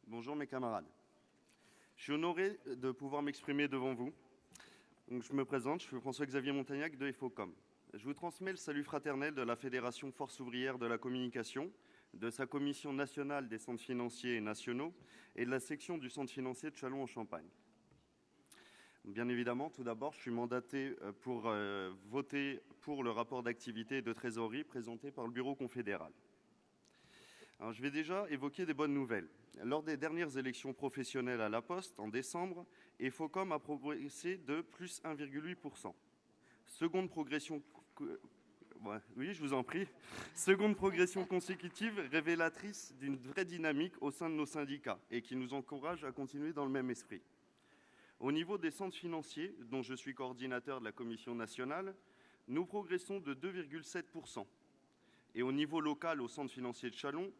Bonjour mes camarades. Je suis honoré de pouvoir m'exprimer devant vous. Donc, je me présente, je suis François-Xavier Montagnac de FOCOM. Je vous transmets le salut fraternel de la Fédération Force ouvrière de la communication, de sa commission nationale des centres financiers et nationaux et de la section du centre financier de Châlons-en-Champagne. Bien évidemment, tout d'abord, je suis mandaté pour voter pour le rapport d'activité et de trésorerie présenté par le Bureau confédéral. Alors, je vais déjà évoquer des bonnes nouvelles. Lors des dernières élections professionnelles à la Poste, en décembre, FOCOM a progressé de plus 1,8%. Seconde progression consécutive révélatrice d'une vraie dynamique au sein de nos syndicats et qui nous encourage à continuer dans le même esprit. Au niveau des centres financiers, dont je suis coordinateur de la commission nationale, nous progressons de 2,7%. Et au niveau local, au centre financier de Châlons,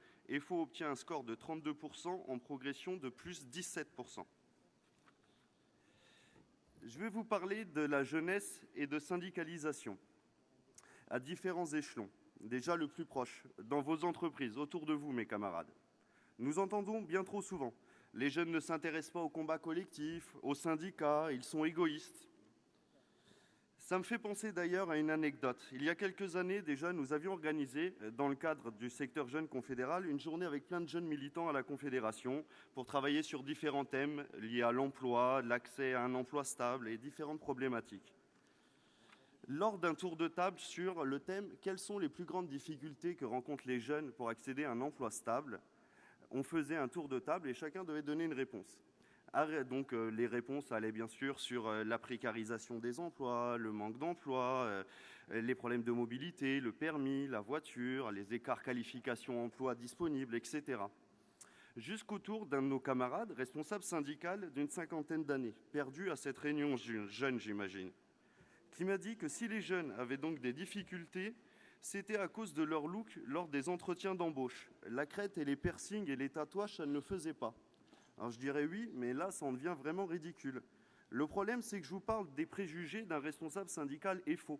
FO obtient un score de 32% en progression de plus 17%. Je vais vous parler de la jeunesse et de syndicalisation à différents échelons. Déjà le plus proche, dans vos entreprises, autour de vous, mes camarades. Nous entendons bien trop souvent, les jeunes ne s'intéressent pas au combat collectif, aux syndicats, ils sont égoïstes. Ça me fait penser d'ailleurs à une anecdote. Il y a quelques années déjà, nous avions organisé, dans le cadre du secteur jeune confédéral, une journée avec plein de jeunes militants à la Confédération pour travailler sur différents thèmes liés à l'emploi, l'accès à un emploi stable et différentes problématiques. Lors d'un tour de table sur le thème « Quelles sont les plus grandes difficultés que rencontrent les jeunes pour accéder à un emploi stable ?», on faisait un tour de table et chacun devait donner une réponse. Donc les réponses allaient bien sûr sur la précarisation des emplois, le manque d'emploi, les problèmes de mobilité, le permis, la voiture, les écarts qualification-emploi disponibles, etc. Jusqu'au tour d'un de nos camarades, responsable syndical d'une cinquantaine d'années, perdu à cette réunion jeune, j'imagine, qui m'a dit que si les jeunes avaient donc des difficultés, c'était à cause de leur look lors des entretiens d'embauche. La crête et les piercings et les tatouages, ça ne le faisait pas. Alors je dirais oui, mais là, ça en devient vraiment ridicule. Le problème, c'est que je vous parle des préjugés d'un responsable syndical FO,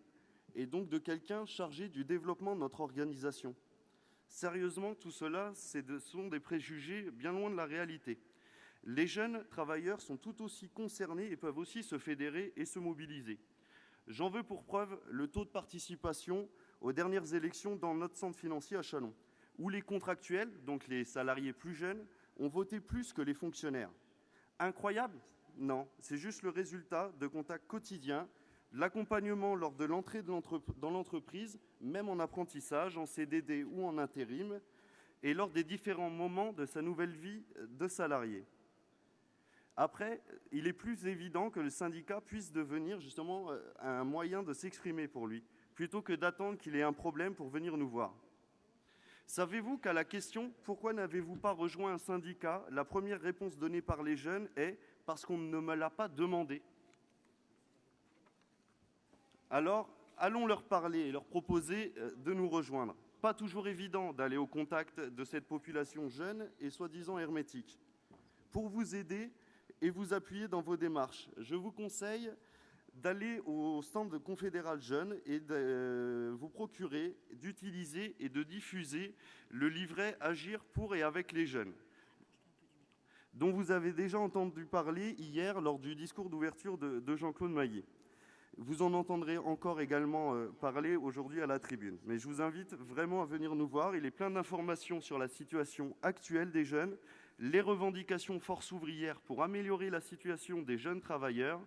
et donc de quelqu'un chargé du développement de notre organisation. Sérieusement, tout cela, sont des préjugés bien loin de la réalité. Les jeunes travailleurs sont tout aussi concernés et peuvent aussi se fédérer et se mobiliser. J'en veux pour preuve le taux de participation aux dernières élections dans notre centre financier à Châlons, où les contractuels, donc les salariés plus jeunes, ont voté plus que les fonctionnaires. Incroyable ? Non, c'est juste le résultat de contacts quotidiens, de l'accompagnement lors de l'entrée dans l'entreprise, même en apprentissage, en CDD ou en intérim, et lors des différents moments de sa nouvelle vie de salarié. Après, il est plus évident que le syndicat puisse devenir justement un moyen de s'exprimer pour lui, plutôt que d'attendre qu'il ait un problème pour venir nous voir. Savez-vous qu'à la question « Pourquoi n'avez-vous pas rejoint un syndicat ?», la première réponse donnée par les jeunes est « Parce qu'on ne me l'a pas demandé ». Alors, allons leur parler et leur proposer de nous rejoindre. Pas toujours évident d'aller au contact de cette population jeune et soi-disant hermétique. Pour vous aider et vous appuyer dans vos démarches, je vous conseille d'aller au stand de Confédéral Jeunes et de vous procurer, d'utiliser et de diffuser le livret Agir pour et avec les jeunes, dont vous avez déjà entendu parler hier lors du discours d'ouverture de Jean-Claude Maillet. Vous en entendrez encore également parler aujourd'hui à la tribune. Mais je vous invite vraiment à venir nous voir. Il est plein d'informations sur la situation actuelle des jeunes, les revendications force ouvrière pour améliorer la situation des jeunes travailleurs.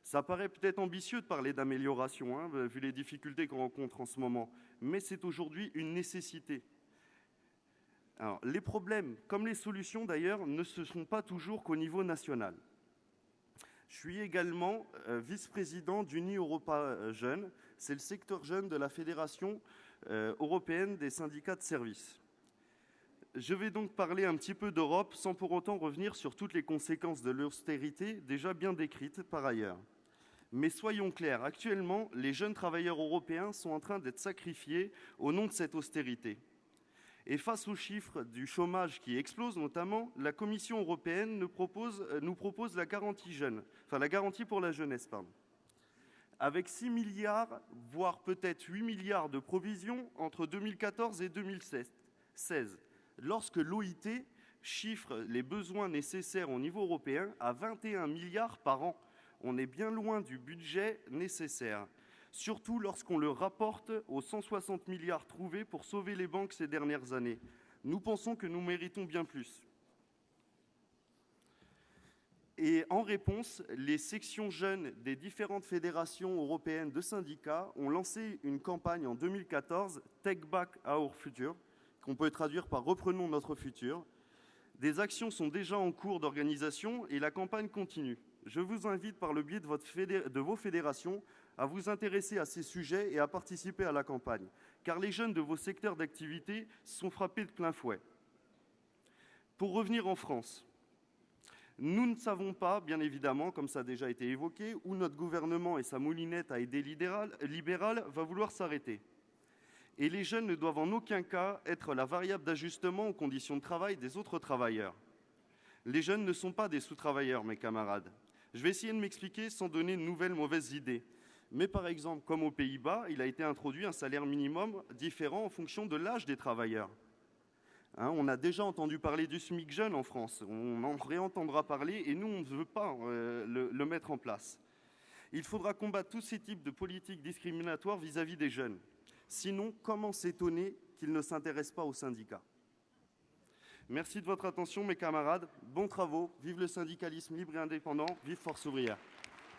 Ça paraît peut-être ambitieux de parler d'amélioration, vu les difficultés qu'on rencontre en ce moment, mais c'est aujourd'hui une nécessité. Alors, les problèmes, comme les solutions d'ailleurs, ne se sont pas toujours qu'au niveau national. Je suis également vice-président d'Uni Europa Jeunes, c'est le secteur jeune de la Fédération européenne des syndicats de services. Je vais donc parler un petit peu d'Europe sans pour autant revenir sur toutes les conséquences de l'austérité déjà bien décrites par ailleurs. Mais soyons clairs, actuellement, les jeunes travailleurs européens sont en train d'être sacrifiés au nom de cette austérité. Et face aux chiffres du chômage qui explose notamment, la Commission européenne nous propose la garantie jeune, enfin la garantie pour la jeunesse, avec 6 milliards, voire peut-être 8 milliards de provisions entre 2014 et 2016, lorsque l'OIT chiffre les besoins nécessaires au niveau européen à 21 milliards par an. On est bien loin du budget nécessaire, surtout lorsqu'on le rapporte aux 160 milliards trouvés pour sauver les banques ces dernières années. Nous pensons que nous méritons bien plus. Et en réponse, les sections jeunes des différentes fédérations européennes de syndicats ont lancé une campagne en 2014, Take Back Our Future, qu'on peut traduire par Reprenons notre futur. Des actions sont déjà en cours d'organisation et la campagne continue. Je vous invite par le biais de vos fédérations à vous intéresser à ces sujets et à participer à la campagne, car les jeunes de vos secteurs d'activité sont frappés de plein fouet. Pour revenir en France, nous ne savons pas, bien évidemment, comme ça a déjà été évoqué, où notre gouvernement et sa moulinette à idées libérales va vouloir s'arrêter. Et les jeunes ne doivent en aucun cas être la variable d'ajustement aux conditions de travail des autres travailleurs. Les jeunes ne sont pas des sous-travailleurs, mes camarades. Je vais essayer de m'expliquer sans donner de nouvelles mauvaises idées. Mais par exemple, comme aux Pays-Bas, il a été introduit un salaire minimum différent en fonction de l'âge des travailleurs. On a déjà entendu parler du SMIC jeune en France, on en réentendra parler et nous, on ne veut pas le mettre en place. Il faudra combattre tous ces types de politiques discriminatoires vis-à-vis des jeunes. Sinon, comment s'étonner qu'ils ne s'intéressent pas aux syndicats? Merci de votre attention, mes camarades. Bons travaux. Vive le syndicalisme libre et indépendant. Vive Force ouvrière.